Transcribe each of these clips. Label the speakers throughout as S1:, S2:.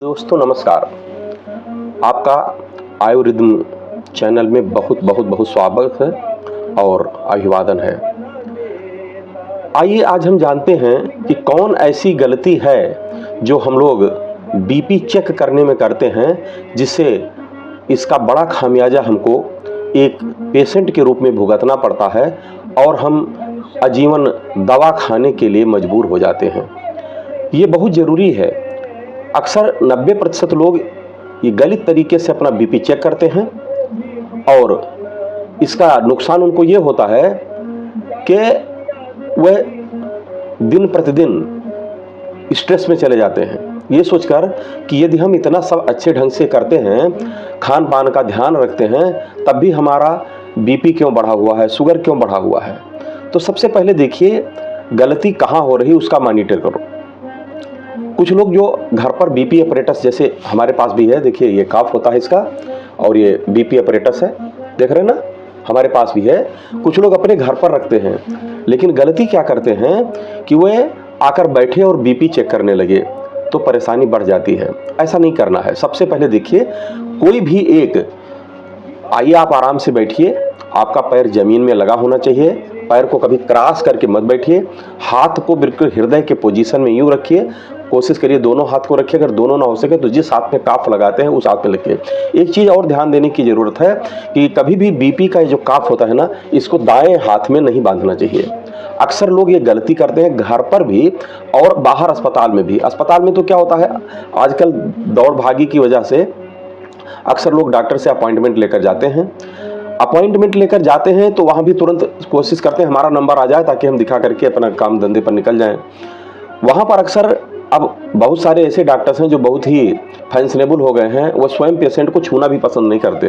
S1: दोस्तों नमस्कार। आपका आयुर्रिदम चैनल में बहुत बहुत बहुत स्वागत है और अभिवादन है। आइए आज हम जानते हैं कि कौन ऐसी गलती है जो हम लोग बीपी चेक करने में करते हैं, जिससे इसका बड़ा खामियाजा हमको एक पेशेंट के रूप में भुगतना पड़ता है और हम आजीवन दवा खाने के लिए मजबूर हो जाते हैं। ये बहुत ज़रूरी है। अक्सर 90% लोग ये गलत तरीके से अपना बीपी चेक करते हैं और इसका नुकसान उनको ये होता है कि वह दिन प्रतिदिन स्ट्रेस में चले जाते हैं, ये सोचकर कि यदि हम इतना सब अच्छे ढंग से करते हैं, खान पान का ध्यान रखते हैं, तब भी हमारा बीपी क्यों बढ़ा हुआ है, शुगर क्यों बढ़ा हुआ है। तो सबसे पहले देखिए गलती कहाँ हो रही, उसका मॉनिटर करो। कुछ लोग जो घर पर बीपी अपरेटस, जैसे हमारे पास भी है, देखिए ये काफ होता है इसका और ये बीपी अपरेटस है, देख रहे हैं ना, हमारे पास भी है। कुछ लोग अपने घर पर रखते हैं, लेकिन गलती क्या करते हैं कि वे आकर बैठे और बीपी चेक करने लगे, तो परेशानी बढ़ जाती है। ऐसा नहीं करना है। सबसे पहले देखिए कोई भी एक, आइए आप आराम से बैठिए, आपका पैर जमीन में लगा होना चाहिए, पैर को कभी क्रॉस करके मत बैठिए, हाथ को बिल्कुल हृदय के पोजीशन में यूं रखिए, कोशिश करिए दोनों हाथ को रखिए। अगर दोनों ना हो सके तो जिस हाथ में काफ लगाते हैं उस हाथ में रखिए। एक चीज़ और ध्यान देने की ज़रूरत है कि कभी भी बीपी का जो काफ होता है ना, इसको दाएं हाथ में नहीं बांधना चाहिए। अक्सर लोग ये गलती करते हैं, घर पर भी और बाहर अस्पताल में भी। अस्पताल में तो क्या होता है, आजकल दौड़ भागी की वजह से अक्सर लोग डॉक्टर से अपॉइंटमेंट लेकर जाते हैं। अपॉइंटमेंट लेकर जाते हैं तो वहाँ भी तुरंत कोशिश करते हैं हमारा नंबर आ जाए ताकि हम दिखा करके अपना काम धंधे पर निकल जाएं। वहाँ पर अक्सर अब बहुत सारे ऐसे डॉक्टर्स हैं जो बहुत ही फैशनेबल हो गए हैं, वो स्वयं पेशेंट को छूना भी पसंद नहीं करते।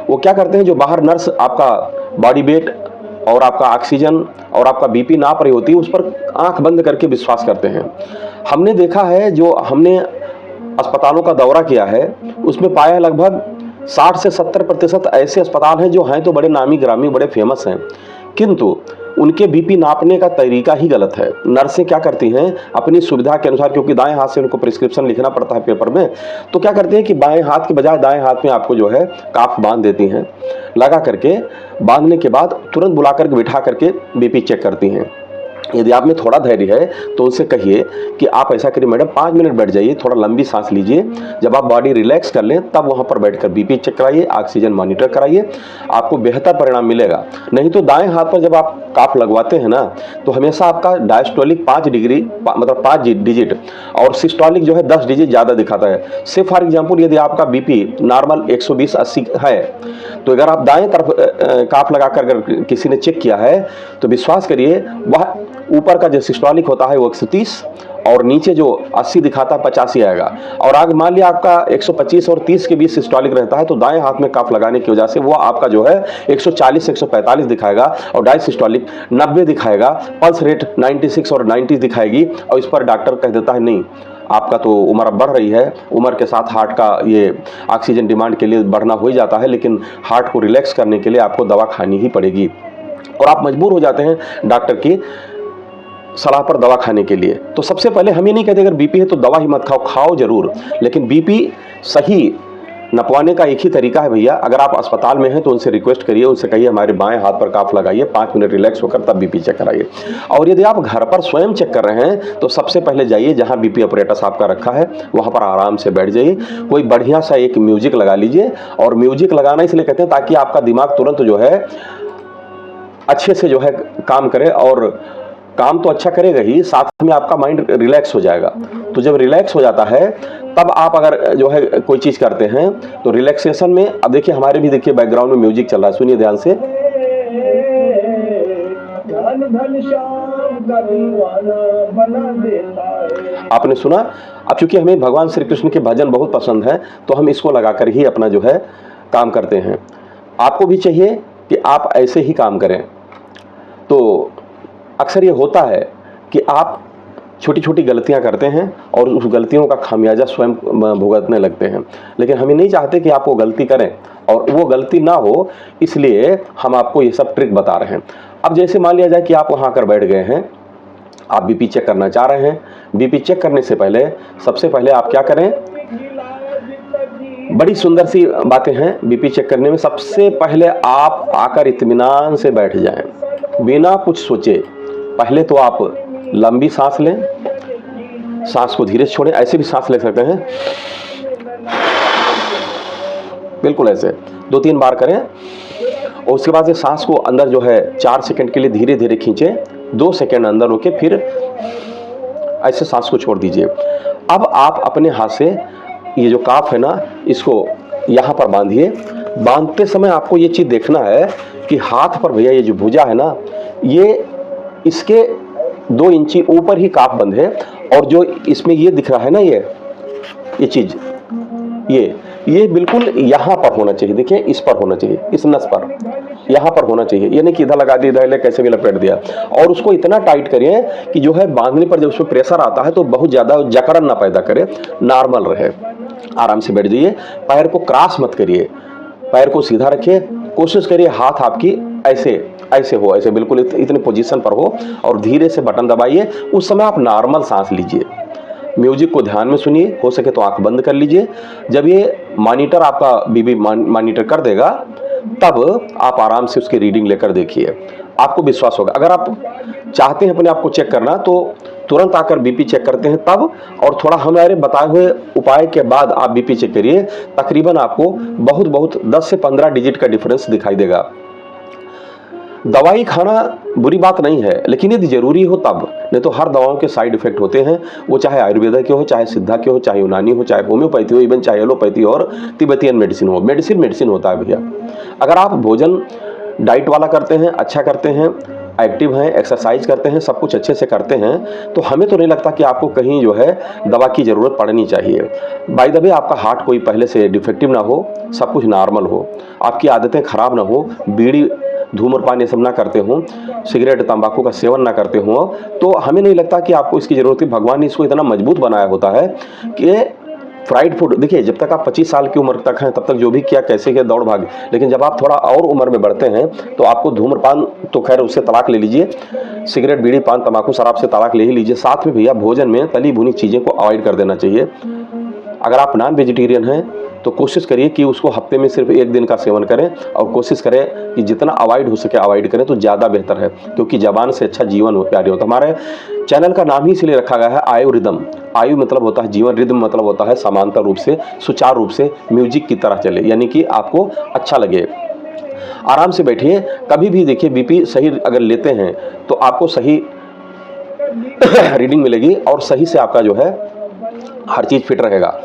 S1: वो क्या करते हैं, जो बाहर नर्स आपका बॉडी वेट और आपका ऑक्सीजन और आपका बीपी नाप रही होती है, उस पर आंख बंद करके विश्वास करते हैं। हमने देखा है, जो हमने अस्पतालों का दौरा किया है, उसमें पाया लगभग 60 से 70% ऐसे अस्पताल हैं जो हैं तो बड़े नामी ग्रामी, बड़े फेमस हैं, किंतु उनके बीपी नापने का तरीका ही गलत है। नर्सें क्या करती हैं, अपनी सुविधा के अनुसार, क्योंकि दाएं हाथ से उनको प्रिस्क्रिप्शन लिखना पड़ता है पेपर में, तो क्या करते हैं कि बाएं हाथ के बजाय दाएं हाथ में आपको जो है काफ बांध देती हैं। लगा करके बांधने के बाद तुरंत बुला करके बिठा करके बीपी चेक करती हैं। यदि आप में थोड़ा धैर्य है तो उनसे कहिए कि आप ऐसा करिए मैडम, 5 मिनट बैठ जाइए, थोड़ा लंबी सांस लीजिए, जब आप बॉडी रिलैक्स कर लें तब वहाँ पर बैठकर बीपी चेक कराइए, ऑक्सीजन मॉनिटर कराइए, आपको बेहतर परिणाम मिलेगा। नहीं तो दाएं हाथ पर जब आप काफ लगवाते हैं ना, तो हमेशा आपका डायस्टोलिक 5 डिग्री मतलब 5 डिजिट और सिस्टोलिक जो है 10 डिजिट ज़्यादा दिखाता है। से फॉर एग्जाम्पल यदि आपका बीपी नॉर्मल 120/80 है, तो अगर आप दाएं तरफ काफ लगाकर अगर किसी ने चेक किया है तो विश्वास करिए वह ऊपर का जो सिस्टोलिक होता है वो 130 और नीचे जो 80 दिखाता है 85 आएगा। और आगे मान लिया आपका 125 और 30 के बीच सिस्टोलिक रहता है, तो दाएं हाथ में काफ लगाने की वजह से वो आपका जो है 140 145 दिखाएगा और डायसिस्टोलिक 90 दिखाएगा, पल्स रेट 96 और 90 दिखाएगी। और इस पर डॉक्टर कह देता है नहीं, आपका तो उम्र बढ़ रही है, उम्र के साथ हार्ट का ये ऑक्सीजन डिमांड के लिए बढ़ना हो ही जाता है, लेकिन हार्ट को रिलैक्स करने के लिए आपको दवा खानी ही पड़ेगी। और आप मजबूर हो जाते हैं डॉक्टर की सलाह पर दवा खाने के लिए। तो सबसे पहले हम ये नहीं कहते अगर बीपी है तो दवा ही मत खाओ, खाओ जरूर, लेकिन बीपी सही नपवाने का एक ही तरीका है भैया। अगर आप अस्पताल में हैं तो उनसे रिक्वेस्ट करिए, उनसे कहिए हमारे बाएं हाथ पर काफ लगाइए, 5 मिनट रिलैक्स होकर तब बीपी चेक कराइए। और यदि आप घर पर स्वयं चेक कर रहे हैं तो सबसे पहले जाइए जहां बीपी अपरेटस आपका रखा है, वहां पर आराम से बैठ जाइए, कोई बढ़िया सा एक म्यूजिक लगा लीजिए। और म्यूजिक लगाना इसलिए कहते हैं ताकि आपका दिमाग तुरंत जो है अच्छे से जो है काम करे, और काम तो अच्छा करेगा ही, साथ में आपका माइंड रिलैक्स हो जाएगा। तो जब रिलैक्स हो जाता है तब आप अगर जो है कोई चीज़ करते हैं तो रिलैक्सेशन में, अब देखिए हमारे भी देखिए बैकग्राउंड में म्यूजिक चल रहा है, सुनिए ध्यान से। आपने सुना। अब चूंकि हमें भगवान श्री कृष्ण के भजन बहुत पसंद है तो हम इसको लगाकर ही अपना जो है काम करते हैं। आपको भी चाहिए कि आप ऐसे ही काम करें। तो अक्सर ये होता है कि आप छोटी छोटी गलतियां करते हैं और उस गलतियों का खामियाजा स्वयं भुगतने लगते हैं, लेकिन हमें नहीं चाहते कि आप वो गलती करें और वो गलती ना हो, इसलिए हम आपको ये सब ट्रिक बता रहे हैं। अब जैसे मान लिया जाए कि आप वहाँ आकर बैठ गए हैं, आप बीपी चेक करना चाह रहे हैं। बीपी चेक करने से पहले सबसे पहले आप क्या करें बड़ी सुंदर सी बातें हैं बीपी चेक करने में। सबसे पहले आप आकर इत्मीनान से बैठ जाएं, बिना कुछ सोचे। पहले तो आप लंबी सांस लें, सांस को धीरे से छोड़ें, ऐसे भी सांस ले सकते हैं, बिल्कुल ऐसे 2-3 बार करें। और उसके बाद से सांस को अंदर जो है 4 सेकंड के लिए धीरे धीरे खींचें, 2 सेकंड अंदर रोके, फिर ऐसे सांस को छोड़ दीजिए। अब आप अपने हाथ से ये जो काफ है ना, इसको यहाँ पर बांधिए। बांधते समय आपको ये चीज़ देखना है कि हाथ पर भैया ये जो भुजा है ना, ये इसके 2 इंची ऊपर ही काफ बंद है। और जो इसमें ये दिख रहा है ना, ये चीज़, ये बिल्कुल यहाँ पर होना चाहिए। देखिए इस पर होना चाहिए, इस नस पर यहाँ पर होना चाहिए। ये नहीं कि इधर लगा दिया, इधर कैसे भी लपेट दिया। और उसको इतना टाइट करिए कि जो है बांधने पर जब उसमें प्रेशर आता है तो बहुत ज़्यादा जकड़न ना पैदा करे, नॉर्मल रहे। आराम से बैठ जाइए, पैर को क्रॉस मत करिए, पैर को सीधा रखिए। कोशिश करिए हाथ आपकी ऐसे हो, ऐसे बिल्कुल इतने पोजीशन पर हो, और धीरे से बटन दबाइए। उस समय आप नॉर्मल सांस लीजिए। म्यूजिक को ध्यान में सुनिए, हो सके तो आंख बंद कर लीजिए। जब ये मॉनिटर आपका बीबी मॉनिटर कर देगा, तब आप आराम से उसकी रीडिंग लेकर देखिए, आपको विश्वास होगा। अगर आप चाहते हैं अपने आप को चेक करना तो तुरंत आकर बीपी चेक करते हैं तब, और थोड़ा हमारे बताए हुए उपाय के बाद आप बीपी चेक करिए। तकरीबन आपको बहुत 10 से 15 डिजिट का डिफरेंस दिखाई देगा। दवाई खाना बुरी बात नहीं है, लेकिन यदि जरूरी हो तब, नहीं तो हर दवाओं के साइड इफेक्ट होते हैं। वो चाहे आयुर्वेदा के हो, चाहे सिद्धा के हो, चाहे यूनानी हो, चाहे होम्योपैथी हो, इवन चाहे एलोपैथी और तिब्बतियन मेडिसिन हो। मेडिसिन होता है भैया। अगर आप भोजन डाइट वाला करते हैं, अच्छा करते हैं, एक्टिव हैं, एक्सरसाइज करते हैं, सब कुछ अच्छे से करते हैं, तो हमें तो नहीं लगता कि आपको कहीं जो है दवा की ज़रूरत पड़नी चाहिए। बाय द वे, आपका हार्ट कोई पहले से डिफेक्टिव ना हो, सब कुछ नॉर्मल हो, आपकी आदतें खराब ना हो, बीड़ी धूम्रपान ये सब ना करते हों, सिगरेट तंबाकू का सेवन ना करते हों, तो हमें नहीं लगता कि आपको इसकी ज़रूरत है। भगवान ने इसको इतना मजबूत बनाया होता है कि फ्राइड फूड, देखिए जब तक आप 25 साल की उम्र तक हैं तब तक जो भी किया, कैसे किया, दौड़ भाग, लेकिन जब आप थोड़ा और उम्र में बढ़ते हैं तो आपको धूम्रपान तो खैर उससे तलाक ले लीजिए, सिगरेट बीड़ी पान तंबाकू शराब से तलाक ले ही लीजिए। साथ में भैया भोजन में तली भुनी चीज़ें को अवॉइड कर देना चाहिए। अगर आप नॉन वेजिटेरियन हैं तो कोशिश करिए कि उसको हफ्ते में सिर्फ 1 दिन का सेवन करें, और कोशिश करें कि जितना अवॉइड हो सके अवॉइड करें तो ज़्यादा बेहतर है, क्योंकि ज़बान से अच्छा जीवन प्यारी होता है। हमारे चैनल का नाम ही इसलिए रखा गया है आयु रिदम। आयु मतलब होता है जीवन, रिदम मतलब होता है समांतर रूप से, सुचारू रूप से म्यूजिक की तरह चले, यानी कि आपको अच्छा लगे। आराम से बैठिए। कभी भी देखिए बीपी सही अगर लेते हैं तो आपको सही रीडिंग मिलेगी, और सही से आपका जो है हर चीज़ फिट रहेगा।